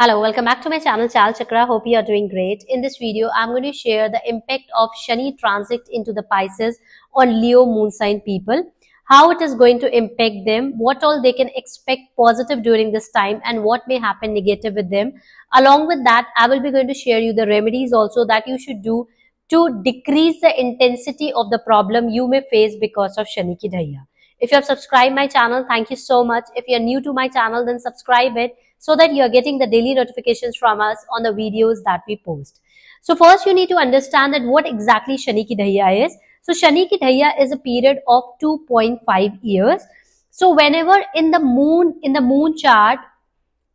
Hello, welcome back to my channel Chal Chakra. Hope you are doing great. In this video, I'm going to share the impact of Shani transit into the Pisces on Leo moon sign people, how it is going to impact them, what all they can expect positive during this time and what may happen negative with them. Along with that, I will be going to share you the remedies also that you should do to decrease the intensity of the problem you may face because of Shani ki Dhaiya. If you have subscribed my channel, thank you so much. If you are new to my channel, then subscribe it so that you are getting the daily notifications from us on the videos that we post. So first you need to understand that what exactly Shani ki Dhaiya is. So Shani ki Dhaiya is a period of 2.5 years. So whenever in the moon chart,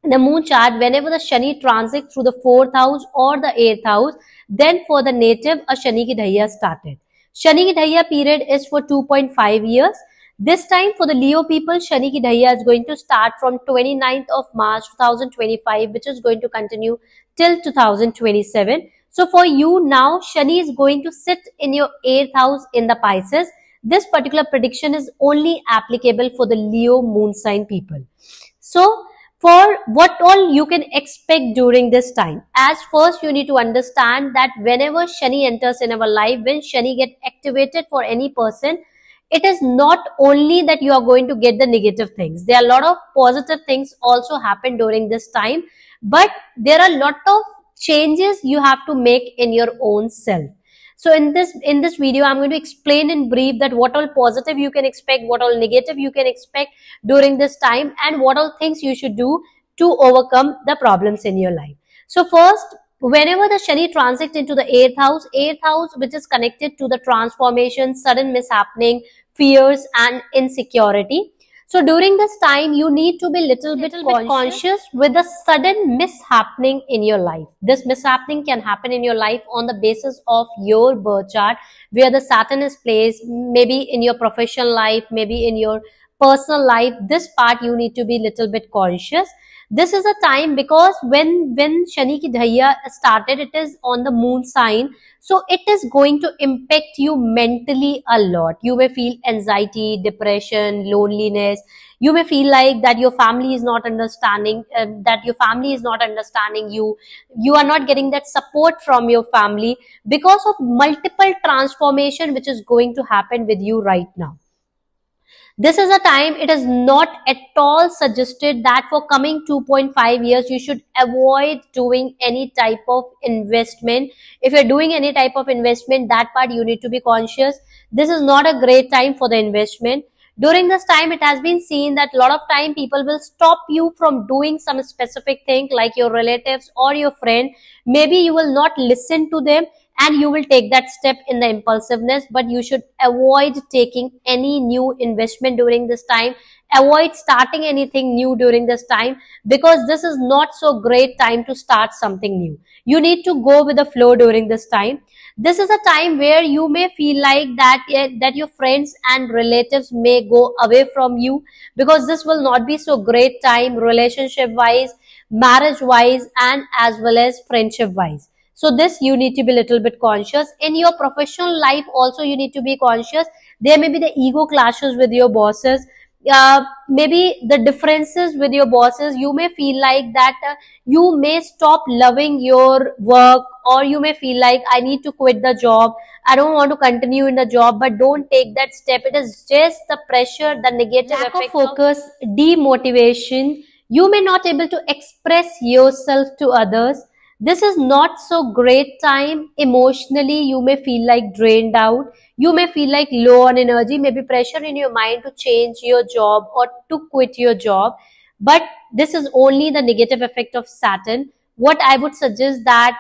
whenever the Shani transits through the 4th house or the 8th house, then for the native, a Shani ki Dhaiya started. Shani ki Dhaiya period is for 2.5 years. This time for the Leo people, Shani ki Dhaiya is going to start from 29th of March 2025, which is going to continue till 2027. So for you now, Shani is going to sit in your 8th house in the Pisces. This particular prediction is only applicable for the Leo moon sign people. So for what all you can expect during this time, as first you need to understand that whenever Shani enters in our life, when Shani get activated for any person, it is not only that you are going to get the negative things. There are a lot of positive things also happen during this time, but there are a lot of changes you have to make in your own self. So in this video, I'm going to explain in brief that what all positive you can expect, what all negative you can expect during this time, and what all things you should do to overcome the problems in your life. So first, whenever the Shani transits into the 8th house which is connected to the transformation, sudden mishappening, fears and insecurity. So during this time, you need to be little bit conscious with the sudden mishappening in your life. This mishappening can happen in your life on the basis of your birth chart, where the Saturn is placed, maybe in your professional life, maybe in your personal life. This part you need to be little bit conscious. This is a time because when Shani ki Dhaiya started, it is on the moon sign. So it is going to impact you mentally a lot. You may feel anxiety, depression, loneliness. You may feel like that your family is not understanding, you. You are not getting that support from your family because of multiple transformation which is going to happen with you right now. This is a time it is not at all suggested that for coming 2.5 years, you should avoid doing any type of investment. If you're doing any type of investment, that part you need to be conscious. This is not a great time for the investment. During this time, it has been seen that a lot of time people will stop you from doing some specific thing like your relatives or your friend. Maybe you will not listen to them and you will take that step in the impulsiveness, but you should avoid taking any new investment during this time. Avoid starting anything new during this time because this is not so great time to start something new. You need to go with the flow during this time. This is a time where you may feel like that your friends and relatives may go away from you because this will not be so great time relationship wise, marriage wise, and as well as friendship wise. So this you need to be a little bit conscious. In your professional life also you need to be conscious. There may be the ego clashes with your bosses. Maybe the differences with your bosses. You may feel like that you may stop loving your work, or you may feel like I need to quit the job. I don't want to continue in the job, but don't take that step. It is just the pressure, the negative lack effect of focus, demotivation. You may not able to express yourself to others. This is not so great time. Emotionally, you may feel like drained out. You may feel like low on energy, maybe pressure in your mind to change your job or to quit your job. But this is only the negative effect of Saturn. What I would suggest that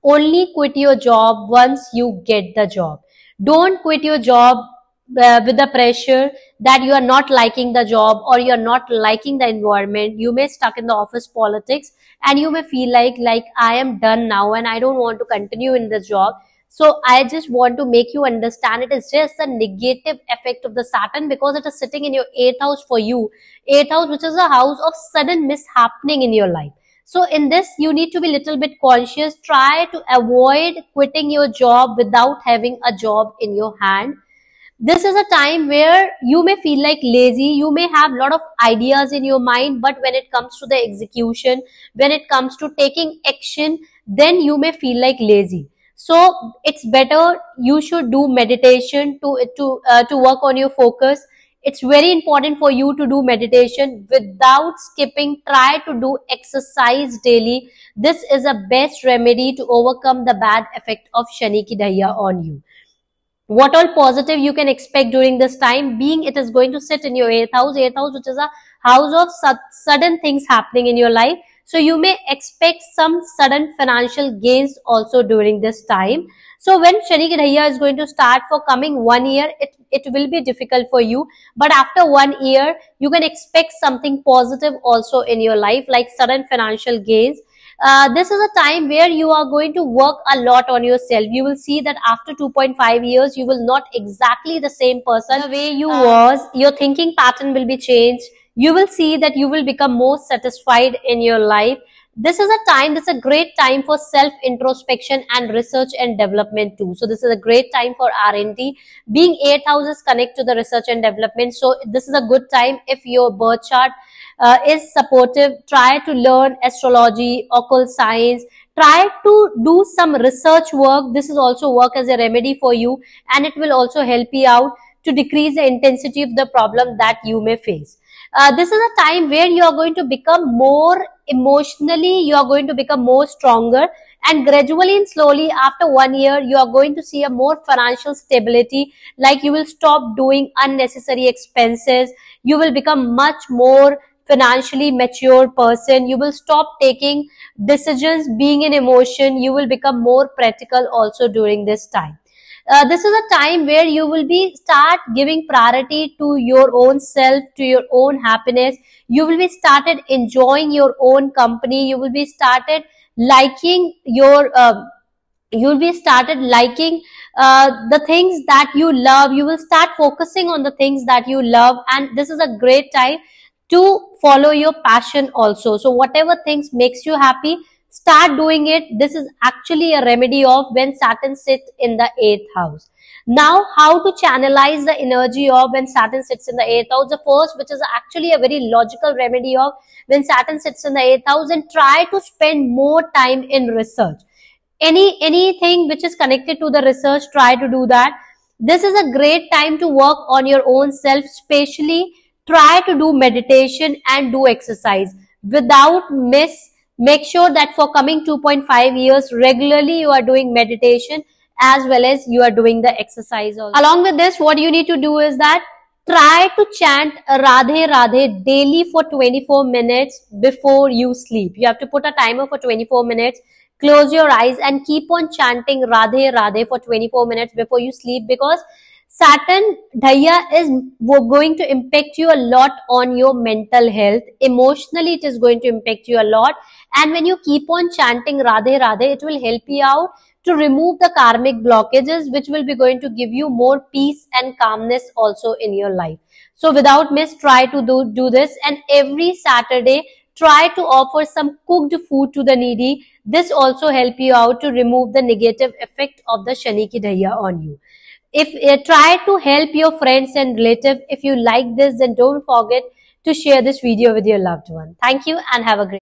only quit your job once you get the job. Don't quit your job with the pressure that you are not liking the job or you are not liking the environment. You may stuck in the office politics and you may feel like I am done now and I don't want to continue in this job. So I just want to make you understand it is just a negative effect of the Saturn because it is sitting in your 8th house for you. 8th house, which is a house of sudden mishappening in your life. So in this, you need to be a little bit conscious. Try to avoid quitting your job without having a job in your hand. This is a time where you may feel like lazy, you may have a lot of ideas in your mind, but when it comes to the execution, when it comes to taking action, then you may feel like lazy. So it's better you should do meditation to work on your focus. It's very important for you to do meditation without skipping. Try to do exercise daily. This is a best remedy to overcome the bad effect of Shani ki Dahya on you. What all positive you can expect during this time, being it is going to sit in your 8th house, which is a house of sudden things happening in your life. So you may expect some sudden financial gains also during this time. So when Shani ki Dahya is going to start for coming 1 year, it will be difficult for you. But after 1 year, you can expect something positive also in your life, like sudden financial gains. This is a time where you are going to work a lot on yourself. You will see that after 2.5 years, you will not exactly the same person the way you was. Your thinking pattern will be changed. You will see that you will become more satisfied in your life. This is a great time for self-introspection and research and development too. So this is a great time for R&D. Being 8th house is connected to the research and development. So this is a good time if your birth chart is supportive. Try to learn astrology, occult science. Try to do some research work. This is also work as a remedy for you, and it will also help you out to decrease the intensity of the problem that you may face. This is a time where you are going to become more emotionally, you are going to become more stronger, and gradually and slowly after 1 year, you are going to see a more financial stability. Like you will stop doing unnecessary expenses. You will become much more financially mature person. You will stop taking decisions being in emotion. You will become more practical also during this time. This is a time where you will be start giving priority to your own self, to your own happiness. You will be started enjoying your own company. You will be started liking your you'll be started liking the things that you love. You will start focusing on the things that you love, and this is a great time to follow your passion also. So whatever things makes you happy, start doing it. This is actually a remedy of when Saturn sits in the 8th house. Now, how to channelize the energy of when Saturn sits in the 8th house? The first, which is actually a very logical remedy of when Saturn sits in the 8th house, and try to spend more time in research. Anything which is connected to the research, try to do that. This is a great time to work on your own self, especially try to do meditation and do exercise without miss. Make sure that for coming 2.5 years, regularly you are doing meditation as well as you are doing the exercise also. Along with this, what you need to do is that try to chant Radhe Radhe daily for 24 minutes before you sleep. You have to put a timer for 24 minutes. Close your eyes and keep on chanting Radhe Radhe for 24 minutes before you sleep, because Saturn Dahya is going to impact you a lot on your mental health. Emotionally, it is going to impact you a lot. And when you keep on chanting Radhe Radhe, it will help you out to remove the karmic blockages, which will be going to give you more peace and calmness also in your life. So without miss, try to do this. And every Saturday, try to offer some cooked food to the needy. This also help you out to remove the negative effect of the Shani ki Dahya on you. If try to help your friends and relatives. If you like this, then don't forget to share this video with your loved one. Thank you and have a great